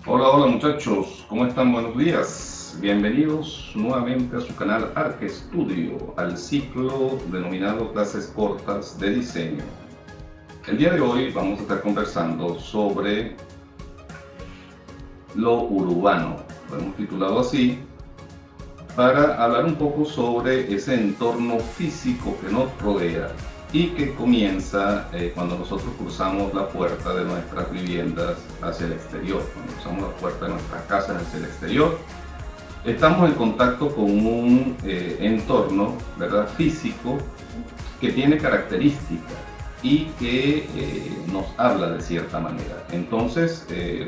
Hola, hola muchachos, ¿cómo están? Buenos días. Bienvenidos nuevamente a su canal ArcStudio, al ciclo denominado Clases Cortas de Diseño. El día de hoy vamos a estar conversando sobre lo urbano, lo hemos titulado así, para hablar un poco sobre ese entorno físico que nos rodea y que comienza cuando nosotros cruzamos la puerta de nuestras viviendas hacia el exterior, cuando cruzamos la puerta de nuestras casas hacia el exterior. Estamos en contacto con un entorno, ¿verdad?, físico que tiene características y que nos habla de cierta manera. Entonces,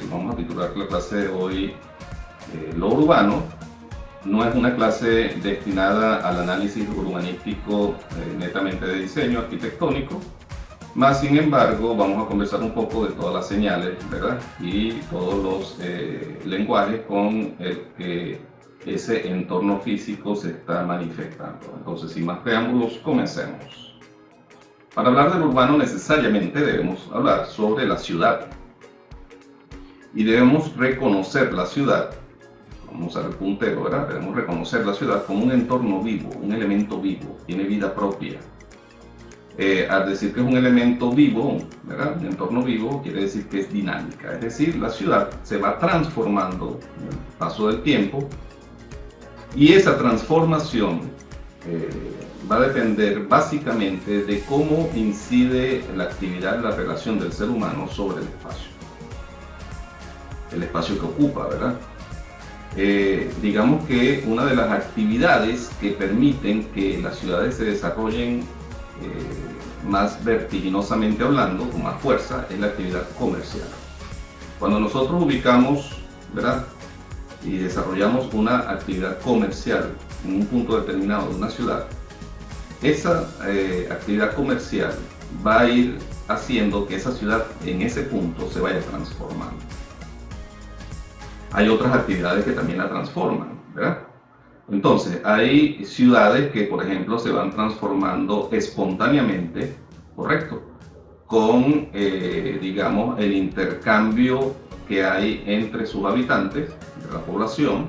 vamos a titular la clase de hoy Lo urbano. No es una clase destinada al análisis urbanístico netamente de diseño arquitectónico, más sin embargo vamos a conversar un poco de todas las señales, ¿verdad?, y todos los lenguajes con el que ese entorno físico se está manifestando. Entonces, sin más preámbulos, comencemos. Para hablar del urbano necesariamente debemos hablar sobre la ciudad y debemos reconocer la ciudad. Vamos a usar el puntero, ¿verdad? Debemos reconocer la ciudad como un entorno vivo, un elemento vivo, tiene vida propia. Al decir que es un elemento vivo, ¿verdad?, un entorno vivo, quiere decir que es dinámica. Es decir, la ciudad se va transformando con el paso del tiempo y esa transformación va a depender básicamente de cómo incide la actividad, la relación del ser humano sobre el espacio que ocupa, ¿verdad? Digamos que una de las actividades que permiten que las ciudades se desarrollen más vertiginosamente hablando, con más fuerza, es la actividad comercial. Cuando nosotros ubicamos, ¿verdad?, y desarrollamos una actividad comercial en un punto determinado de una ciudad, esa actividad comercial va a ir haciendo que esa ciudad en ese punto se vaya transformando. Hay otras actividades que también la transforman, ¿verdad? Entonces, hay ciudades que, por ejemplo, se van transformando espontáneamente, ¿correcto?, con, digamos, el intercambio que hay entre sus habitantes, de la población,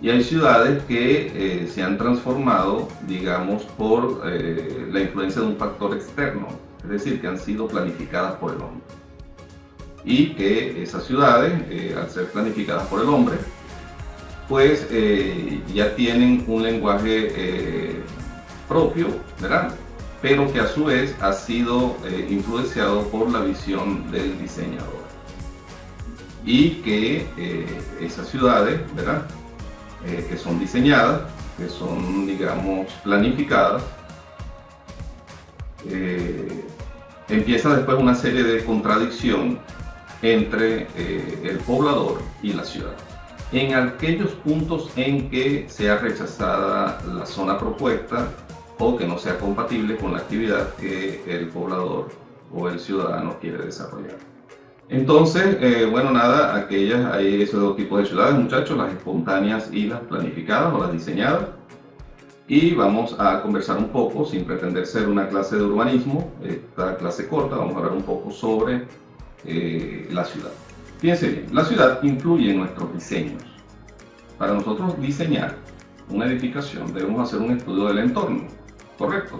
y hay ciudades que se han transformado, digamos, por la influencia de un factor externo, es decir, que han sido planificadas por el hombre. Y que esas ciudades, al ser planificadas por el hombre, pues ya tienen un lenguaje propio, ¿verdad?, pero que a su vez ha sido influenciado por la visión del diseñador. Y que esas ciudades, ¿verdad?, que son diseñadas, que son, digamos, planificadas, empieza después una serie de contradicciones entre el poblador y la ciudad. En aquellos puntos en que sea rechazada la zona propuesta o que no sea compatible con la actividad que el poblador o el ciudadano quiere desarrollar. Entonces, bueno, nada, hay esos dos tipos de ciudades, muchachos, las espontáneas y las planificadas o las diseñadas. Y vamos a conversar un poco, sin pretender ser una clase de urbanismo, esta clase corta, vamos a hablar un poco sobre la ciudad. Fíjense bien, la ciudad influye en nuestros diseños. Para nosotros diseñar una edificación debemos hacer un estudio del entorno, ¿correcto?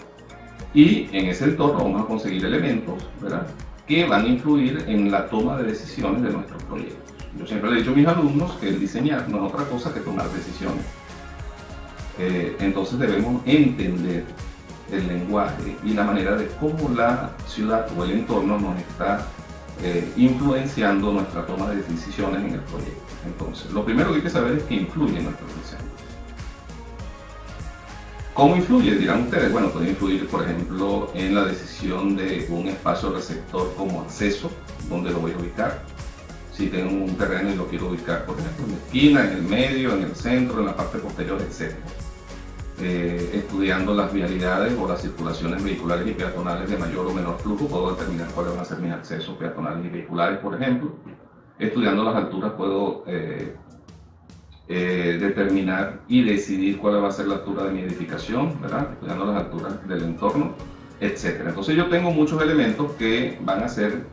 Y en ese entorno vamos a conseguir elementos, ¿verdad?, que van a influir en la toma de decisiones de nuestros proyectos. Yo siempre le he dicho a mis alumnos que el diseñar no es otra cosa que tomar decisiones. Entonces debemos entender el lenguaje y la manera de cómo la ciudad o el entorno nos está influenciando nuestra toma de decisiones en el proyecto. Entonces, lo primero que hay que saber es que influye en nuestro diseño. ¿Cómo influye? Dirán ustedes. Bueno, puede influir, por ejemplo, en la decisión de un espacio receptor como acceso, donde lo voy a ubicar. Si tengo un terreno y lo quiero ubicar, por ejemplo, en la esquina, en el medio, en el centro, en la parte posterior, etc. Estudiando las vialidades o las circulaciones vehiculares y peatonales de mayor o menor flujo, puedo determinar cuáles van a ser mis accesos peatonales y vehiculares, por ejemplo. Estudiando las alturas puedo determinar y decidir cuál va a ser la altura de mi edificación, ¿verdad?, estudiando las alturas del entorno, etc. Entonces yo tengo muchos elementos que van a ser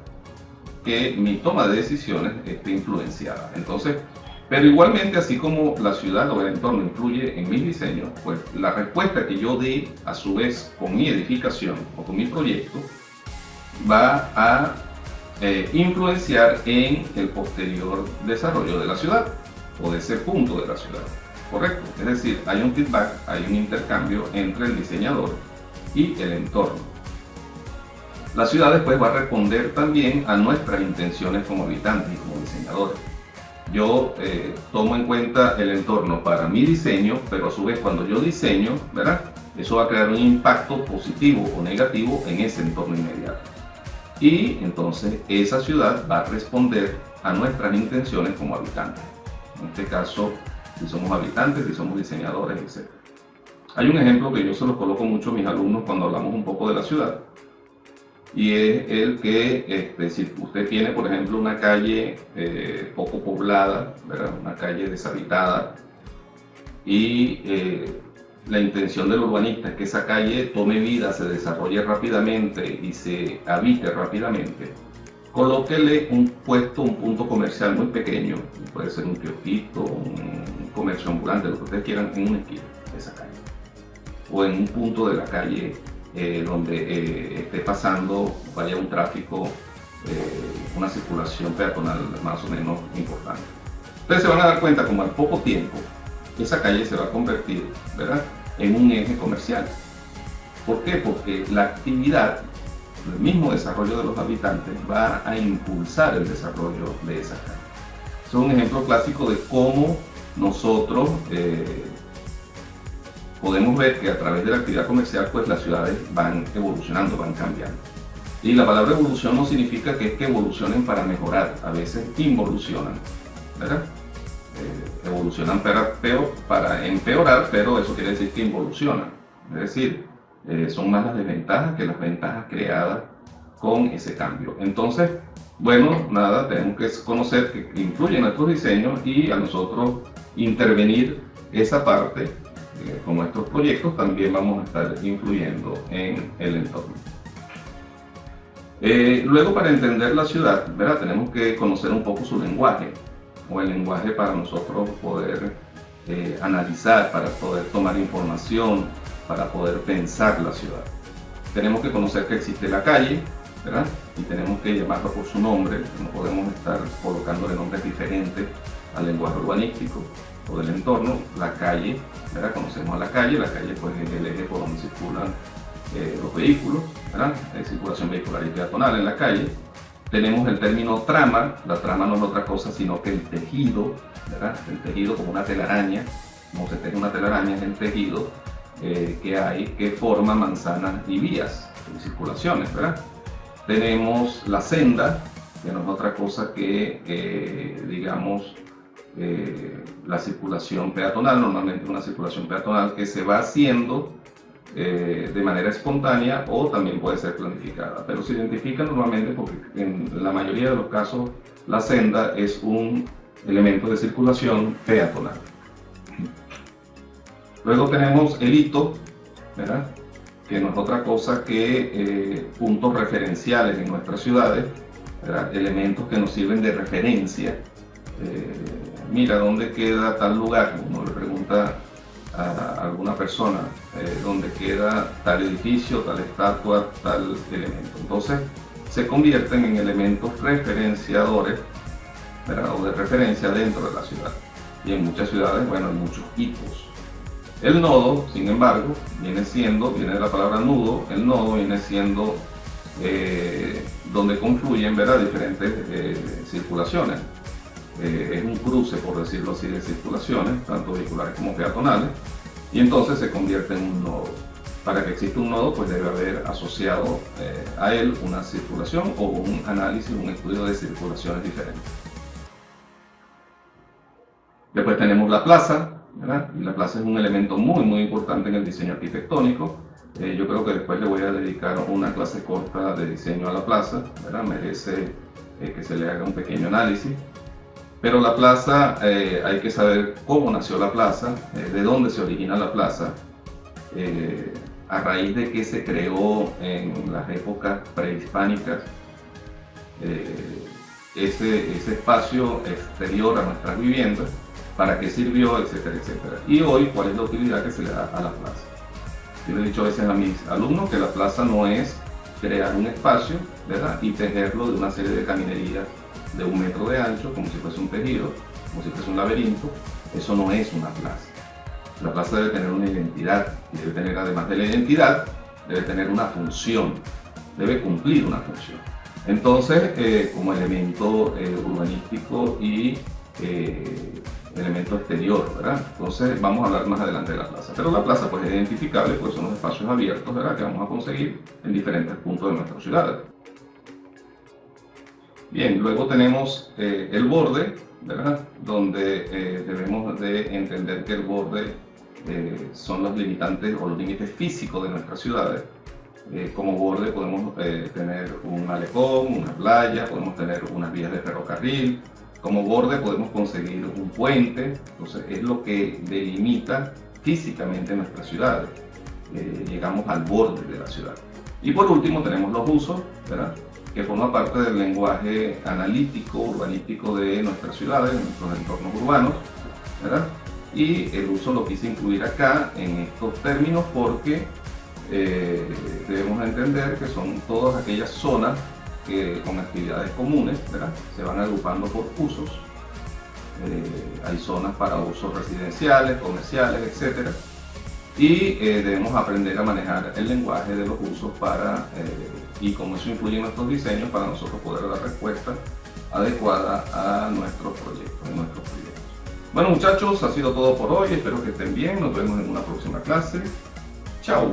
que mi toma de decisiones esté influenciada. Entonces, pero igualmente, así como la ciudad o el entorno influye en mis diseños, pues la respuesta que yo dé a su vez con mi edificación o con mi proyecto va a influenciar en el posterior desarrollo de la ciudad o de ese punto de la ciudad. Correcto, es decir, hay un feedback, hay un intercambio entre el diseñador y el entorno. La ciudad después va a responder también a nuestras intenciones como habitantes y como diseñadores. Yo tomo en cuenta el entorno para mi diseño, pero a su vez cuando yo diseño, ¿verdad? Eso va a crear un impacto positivo o negativo en ese entorno inmediato. Y entonces esa ciudad va a responder a nuestras intenciones como habitantes. En este caso, si somos habitantes, si somos diseñadores, etc. Hay un ejemplo que yo se lo coloco mucho a mis alumnos cuando hablamos un poco de la ciudad. Y es el que, si usted tiene, por ejemplo, una calle poco poblada, ¿verdad? Una calle deshabitada, y la intención del urbanista es que esa calle tome vida, se desarrolle rápidamente y se habite rápidamente, colóquele un puesto, un punto comercial muy pequeño, puede ser un kiosquito, un comercio ambulante, lo que ustedes quieran, en una esquina de esa calle, o en un punto de la calle donde esté pasando, vaya un tráfico, una circulación peatonal más o menos importante. Ustedes se van a dar cuenta como al poco tiempo esa calle se va a convertir, ¿verdad?, en un eje comercial. ¿Por qué? Porque la actividad, el mismo desarrollo de los habitantes va a impulsar el desarrollo de esa calle. Es un ejemplo clásico de cómo nosotros podemos ver que a través de la actividad comercial, pues las ciudades van evolucionando, van cambiando. Y la palabra evolución no significa que es que evolucionen para mejorar, a veces involucionan, ¿verdad? Evolucionan para empeorar, pero eso quiere decir que involucionan. Es decir, son más las desventajas que las ventajas creadas con ese cambio. Entonces, bueno, nada, tenemos que conocer que influyen nuestros diseños y a nosotros intervenir esa parte. Con nuestros proyectos también vamos a estar influyendo en el entorno. Luego, para entender la ciudad, ¿verdad?, tenemos que conocer un poco su lenguaje, o el lenguaje para nosotros poder analizar, para poder tomar información, para poder pensar la ciudad. Tenemos que conocer que existe la calle, ¿verdad?, y tenemos que llamarla por su nombre. No podemos estar colocándole nombres diferentes al lenguaje urbanístico o del entorno. La calle, ¿verdad?, conocemos a la calle pues es el eje por donde circulan los vehículos, ¿verdad?, circulación vehicular y peatonal en la calle. Tenemos el término trama. La trama no es otra cosa sino que el tejido, ¿verdad?, el tejido como una telaraña, como se teje una telaraña, es el tejido que hay que forma manzanas y vías y circulaciones, ¿verdad? Tenemos la senda, que no es otra cosa que, digamos, la circulación peatonal, normalmente una circulación peatonal que se va haciendo de manera espontánea o también puede ser planificada, pero se identifica normalmente porque en la mayoría de los casos la senda es un elemento de circulación peatonal. Luego tenemos el hito, ¿verdad?, que no es otra cosa que puntos referenciales en nuestras ciudades, ¿verdad?, elementos que nos sirven de referencia. Mira, ¿dónde queda tal lugar? Uno le pregunta a alguna persona dónde queda tal edificio, tal estatua, tal elemento. Entonces se convierten en elementos referenciadores, ¿verdad?, o de referencia dentro de la ciudad. Y en muchas ciudades, bueno, hay muchos hitos. El nodo, sin embargo, viene de la palabra nudo. El nodo viene siendo donde confluyen, ¿verdad?, diferentes circulaciones. Es un cruce, por decirlo así, de circulaciones, tanto vehiculares como peatonales, y entonces se convierte en un nodo. Para que exista un nodo, pues debe haber asociado a él una circulación o un análisis, un estudio de circulaciones diferentes. Después tenemos la plaza, ¿verdad? Y la plaza es un elemento muy importante en el diseño arquitectónico. Yo creo que después le voy a dedicar una clase corta de diseño a la plaza, ¿verdad? Merece que se le haga un pequeño análisis. Pero la plaza, hay que saber cómo nació la plaza, de dónde se origina la plaza, a raíz de que se creó en las épocas prehispánicas, ese espacio exterior a nuestras viviendas, para qué sirvió, etcétera, etcétera. Y hoy, ¿cuál es la utilidad que se le da a la plaza? Yo le he dicho a veces a mis alumnos que la plaza no es crear un espacio, ¿verdad?, y tejerlo de una serie de caminerías de 1 metro de ancho, como si fuese un tejido, como si fuese un laberinto. Eso no es una plaza. La plaza debe tener una identidad, y debe tener, además de la identidad, debe tener una función, debe cumplir una función. Entonces, como elemento urbanístico y elemento exterior, ¿verdad? Entonces vamos a hablar más adelante de la plaza. Pero la plaza pues es identificable, pues son los espacios abiertos, ¿verdad?, que vamos a conseguir en diferentes puntos de nuestra ciudad. Bien, luego tenemos el borde, ¿verdad?, donde debemos de entender que el borde son los limitantes o los límites físicos de nuestras ciudades. Como borde podemos tener un malecón, una playa, podemos tener unas vías de ferrocarril. Como borde podemos conseguir un puente. Entonces es lo que delimita físicamente nuestras ciudades. Llegamos al borde de la ciudad. Y por último tenemos los usos, ¿verdad?, que forman parte del lenguaje analítico, urbanístico de nuestras ciudades, de nuestros entornos urbanos, ¿verdad? Y el uso lo quise incluir acá en estos términos porque debemos entender que son todas aquellas zonas que con actividades comunes, ¿verdad?, se van agrupando por usos. Hay zonas para usos residenciales, comerciales, etc. Y debemos aprender a manejar el lenguaje de los usos para, y cómo eso influye en nuestros diseños para nosotros poder dar respuesta adecuada a nuestros proyectos. Bueno muchachos, ha sido todo por hoy, espero que estén bien, nos vemos en una próxima clase. Chao.